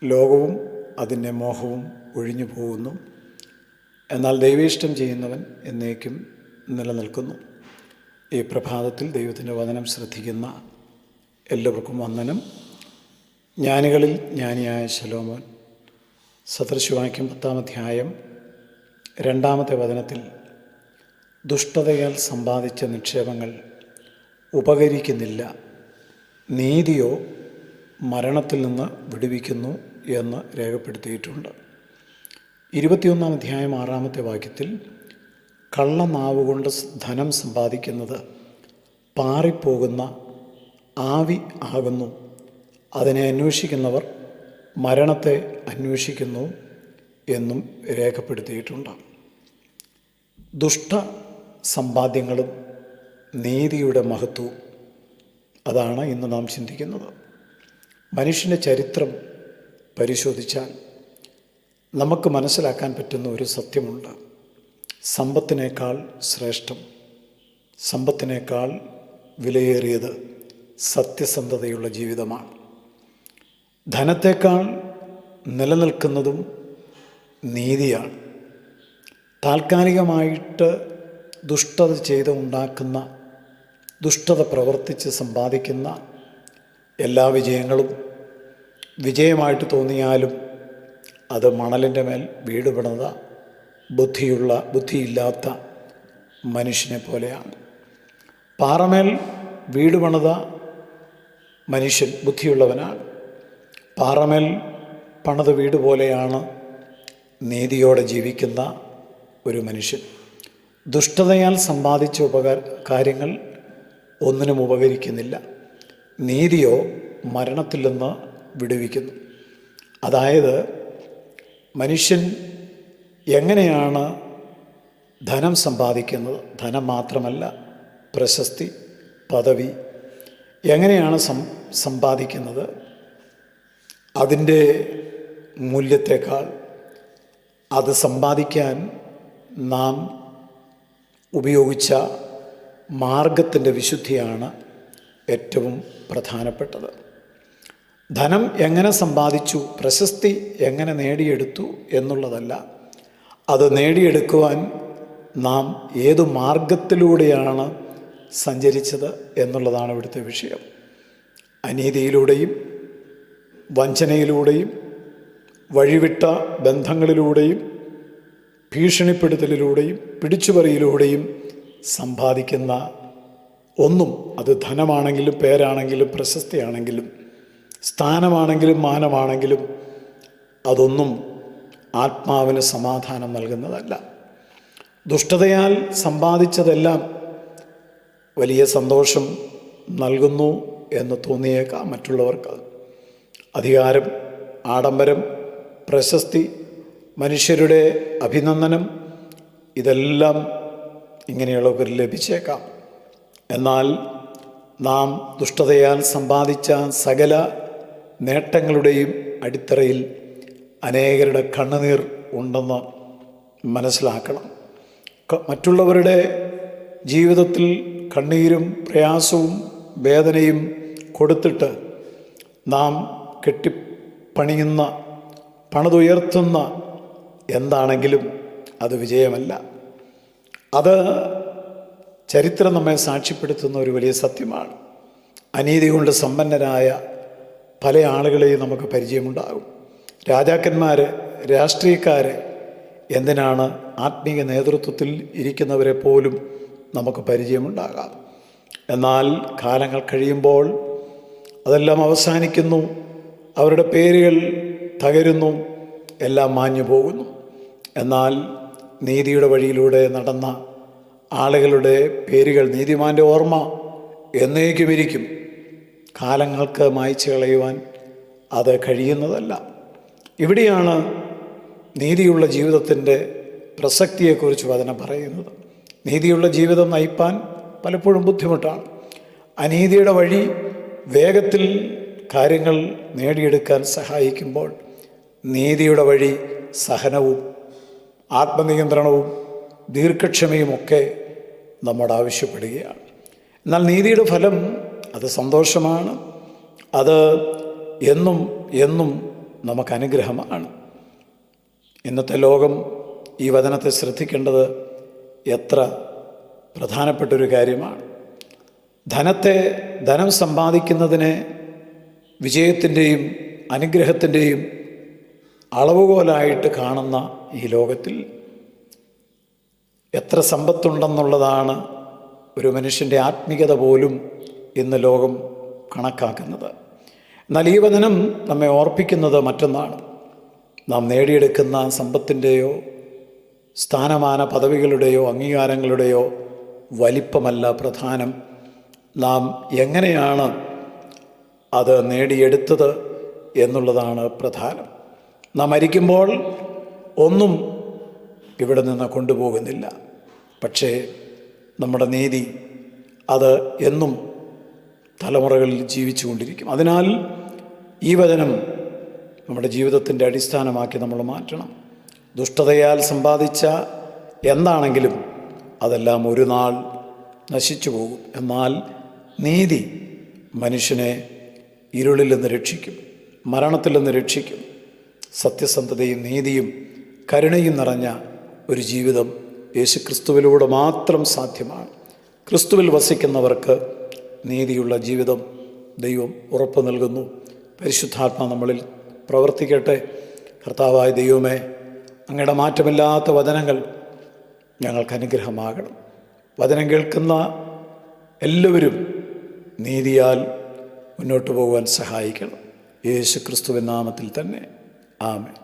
ലോകവും അതിൻ്റെ മോഹവും ഒഴിഞ്ഞു പോകുന്നു. എന്നാൽ ദൈവേഷ്ടം ചെയ്യുന്നവൻ എന്നേക്കും നിലനിൽക്കുന്നു. ഈ പ്രഭാതത്തിൽ ദൈവത്തിൻ്റെ വചനം ശ്രദ്ധിക്കുന്ന എല്ലാവർക്കും വന്ദനം. ജ്ഞാനികളിൽ ജ്ഞാനിയായ ശലോമോൻ സദൃശവാക്യം 10-ാം അധ്യായം 2-ാമത്തെ വചനത്തിൽ ദുഷ്ടതയാൽ സമ്പാദിച്ച നിക്ഷേപങ്ങൾ ഉപകരിക്കുന്നില്ല, നീതിയോ മരണത്തിൽ നിന്ന് വിടുവിക്കുന്നു എന്ന് രേഖപ്പെടുത്തിയിട്ടുണ്ട്. 21-ാം അധ്യായം 6-ാമത്തെ വാക്യത്തിൽ കള്ളനാവുകൊണ്ട് ധനം സമ്പാദിക്കുന്നത് പാറിപ്പോകുന്ന ആവി ആകുന്നു, അതിനെ അന്വേഷിക്കുന്നവർ മരണത്തെ അന്വേഷിക്കുന്നു എന്നും രേഖപ്പെടുത്തിയിട്ടുണ്ട്. ദുഷ്ട സമ്പാദ്യങ്ങളും നീതിയുടെ മഹത്വവും, അതാണ് ഇന്ന് നാം ചിന്തിക്കുന്നത്. മനുഷ്യൻ്റെ ചരിത്രം പരിശോധിച്ചാൽ നമുക്ക് മനസ്സിലാക്കാൻ പറ്റുന്ന ഒരു സത്യമുണ്ട്. സമ്പത്തിനേക്കാൾ ശ്രേഷ്ഠം, സമ്പത്തിനേക്കാൾ വിലയേറിയത് സത്യസന്ധതയുള്ള ജീവിതമാണ്. ധനത്തേക്കാൾ നിലനിൽക്കുന്നതും നീതിയാണ്. താൽക്കാലികമായിട്ട് ദുഷ്ടത ചെയ്ത് ഉണ്ടാക്കുന്ന, ദുഷ്ടത പ്രവർത്തിച്ച് സമ്പാദിക്കുന്ന എല്ലാ വിജയങ്ങളും വിജയമായിട്ട് തോന്നിയാലും അത് മണലിൻ്റെ മേൽ വീട് പണിത ബുദ്ധിയില്ലാത്ത മനുഷ്യനെ പോലെയാണ്. പാറമേൽ വീട് പണിത മനുഷ്യൻ ബുദ്ധിയുള്ളവനാണ്. പാറമേൽ പണിത വീട് പോലെയാണ് നീതിയോടെ ജീവിക്കുന്ന ഒരു മനുഷ്യൻ. ദുഷ്ടതയാൽ സമ്പാദിച്ച കാര്യങ്ങൾ ഒന്നിനും ഉപകരിക്കുന്നില്ല, നീതിയോ മരണത്തിൽ നിന്ന് വിടുവിക്കുന്നു. അതായത് മനുഷ്യൻ എങ്ങനെയാണ് ധനം സമ്പാദിക്കുന്നത്, ധനം മാത്രമല്ല പ്രശസ്തി, പദവി എങ്ങനെയാണ് സമ്പാദിക്കുന്നത്, അതിൻ്റെ മൂല്യത്തേക്കാൾ അത് സമ്പാദിക്കാൻ നാം ഉപയോഗിച്ച മാർഗത്തിൻ്റെ വിശുദ്ധിയാണ് ഏറ്റവും പ്രധാനപ്പെട്ടത്. ധനം എങ്ങനെ സമ്പാദിച്ചു, പ്രശസ്തി എങ്ങനെ നേടിയെടുത്തു എന്നുള്ളതല്ല, അത് നേടിയെടുക്കുവാൻ നാം ഏതു മാർഗത്തിലൂടെയാണ് സഞ്ചരിച്ചത് എന്നുള്ളതാണ് ഇവിടുത്തെ വിഷയം. അനീതിയിലൂടെയും വഞ്ചനയിലൂടെയും വഴിവിട്ട ബന്ധങ്ങളിലൂടെയും ഭീഷണിപ്പെടുത്തലിലൂടെയും പിടിച്ചുപറിയിലൂടെയും സമ്പാദിക്കുന്ന ഒന്നും, അത് ധനമാണെങ്കിലും പേരാണെങ്കിലും പ്രശസ്തിയാണെങ്കിലും സ്ഥാനമാണെങ്കിലും മാനമാണെങ്കിലും, അതൊന്നും ആത്മാവിന് സമാധാനം നൽകുന്നതല്ല. ദുഷ്ടതയാൽ സമ്പാദിച്ചതെല്ലാം വലിയ സന്തോഷം നൽകുന്നു എന്ന് തോന്നിയേക്കാം മറ്റുള്ളവർക്ക്. അധികാരം, ആഡംബരം, പ്രശസ്തി, മനുഷ്യരുടെ അഭിനന്ദനം, ഇതെല്ലാം ഇങ്ങനെയുള്ളവർ ലഭിച്ചേക്കാം. എന്നാൽ നാം ദുഷ്ടതയാൽ സമ്പാദിച്ച സകല നേട്ടങ്ങളുടെയും അടിത്തറയിൽ അനേകരുടെ കണ്ണുനീർ ഉണ്ടെന്ന് മനസ്സിലാക്കണം. മറ്റുള്ളവരുടെ ജീവിതത്തിൽ കണ്ണീരും പ്രയാസവും വേദനയും കൊടുത്തിട്ട് നാം കെട്ടിപ്പണിയുന്ന, പണിതുയർത്തുന്ന എന്താണെങ്കിലും അത് വിജയമല്ല. അത് ചരിത്രം നമ്മെ സാക്ഷ്യപ്പെടുത്തുന്ന ഒരു വലിയ സത്യമാണ്. അനീതി കൊണ്ട് സമ്പന്നരായ പല ആളുകളെയും നമുക്ക് പരിചയമുണ്ടാകും. രാജാക്കന്മാർ, രാഷ്ട്രീയക്കാർ, എന്തിനാണ് ആത്മീയ നേതൃത്വത്തിൽ ഇരിക്കുന്നവരെ പോലും നമുക്ക് പരിചയമുണ്ടാകാം. എന്നാൽ കാലങ്ങൾ കഴിയുമ്പോൾ അതെല്ലാം അവസാനിക്കുന്നു, അവരുടെ പേരുകൾ തകരുന്നു, എല്ലാം മാഞ്ഞു പോകുന്നു. എന്നാൽ നീതിയുടെ വഴിയിലൂടെ നടന്ന ആളുകളുടെ പേരുകൾ, നീതിമാൻ്റെ ഓർമ്മ എന്നേക്കും ഇരിക്കും. കാലങ്ങൾക്ക് മായ്ച്ചു കളയുവാൻ അത് കഴിയുന്നതല്ല. ഇവിടെയാണ് നീതിയുള്ള ജീവിതത്തിൻ്റെ പ്രസക്തിയെക്കുറിച്ച് വചനം പറയുന്നത്. നീതിയുള്ള ജീവിതം നയിപ്പാൻ പലപ്പോഴും ബുദ്ധിമുട്ടാണ്. അനീതിയുടെ വഴി വേഗത്തിൽ കാര്യങ്ങൾ നേടിയെടുക്കാൻ സഹായിക്കുമ്പോൾ നീതിയുടെ വഴി സഹനവും ആത്മനിയന്ത്രണവും ദീർഘക്ഷമയുമൊക്കെ നമ്മോട് ആവശ്യപ്പെടുകയാണ്. എന്നാൽ നീതിയുടെ ഫലം അത് സന്തോഷമാണ്. അത് എന്നും എന്നും നമുക്ക് അനുഗ്രഹമാണ്. ഇന്നത്തെ ലോകം ഈ വചനത്തെ ശ്രദ്ധിക്കേണ്ടത് എത്ര പ്രധാനപ്പെട്ടൊരു കാര്യമാണ്. ധനം സമ്പാദിക്കുന്നതിനെ വിജയത്തിൻ്റെയും അനുഗ്രഹത്തിൻ്റെയും അളവുകോലായിട്ട് കാണുന്ന ഈ ലോകത്തിൽ എത്ര സമ്പത്തുണ്ടെന്നുള്ളതാണ് ഒരു മനുഷ്യൻ്റെ ആത്മീയത പോലും ഇന്ന് ലോകം കണക്കാക്കുന്നത്. എന്നാൽ ഈ വചനം നമ്മെ ഓർപ്പിക്കുന്നത് മറ്റൊന്നാണ്. നാം നേടിയെടുക്കുന്ന സമ്പത്തിൻ്റെയോ സ്ഥാനമാന പദവികളുടെയോ അംഗീകാരങ്ങളുടെയോ വലിപ്പമല്ല പ്രധാനം. നാം എങ്ങനെയാണ് അത് നേടിയെടുത്തത് എന്നുള്ളതാണ് പ്രധാനം. നാം മരിക്കുമ്പോൾ ഒന്നും ഇവിടെ നിന്ന് കൊണ്ടുപോകുന്നില്ല. പക്ഷേ നമ്മുടെ നീതി അത് എന്നും തലമുറകളിൽ ജീവിച്ചു കൊണ്ടിരിക്കും. അതിനാൽ ഈ വചനം നമ്മുടെ ജീവിതത്തിൻ്റെ അടിസ്ഥാനമാക്കി നമ്മൾ മാറ്റണം. ദുഷ്ടതയാൽ സമ്പാദിച്ച എന്താണെങ്കിലും അതെല്ലാം ഒരു നാൾ നശിച്ചു പോകും. എന്നാൽ നീതി മനുഷ്യനെ ഇരുളിൽ നിന്ന് രക്ഷിക്കും, മരണത്തിൽ നിന്ന് രക്ഷിക്കും. സത്യസന്ധതയും നീതിയും കരുണയും നിറഞ്ഞ ഒരു ജീവിതം യേശുക്രിസ്തുവിലൂടെ മാത്രം സാധ്യമാണ്. ക്രിസ്തുവിൽ വസിക്കുന്നവർക്ക് നീതിയുള്ള ജീവിതം ദൈവം ഉറപ്പ് നൽകുന്നു. പരിശുദ്ധാത്മാ നമ്മളിൽ പ്രവർത്തിക്കട്ടെ. കർത്താവായ ദൈവമേ, അങ്ങയുടെ മാറ്റമില്ലാത്ത വചനങ്ങൾ ഞങ്ങൾക്ക് അനുഗ്രഹമാകണം. വചനം കേൾക്കുന്ന എല്ലാവരും നീതിയാൽ മുന്നോട്ട് പോകുവാൻ സഹായിക്കണം. യേശുക്രിസ്തുവിൻ നാമത്തിൽ തന്നെ ആമേൻ.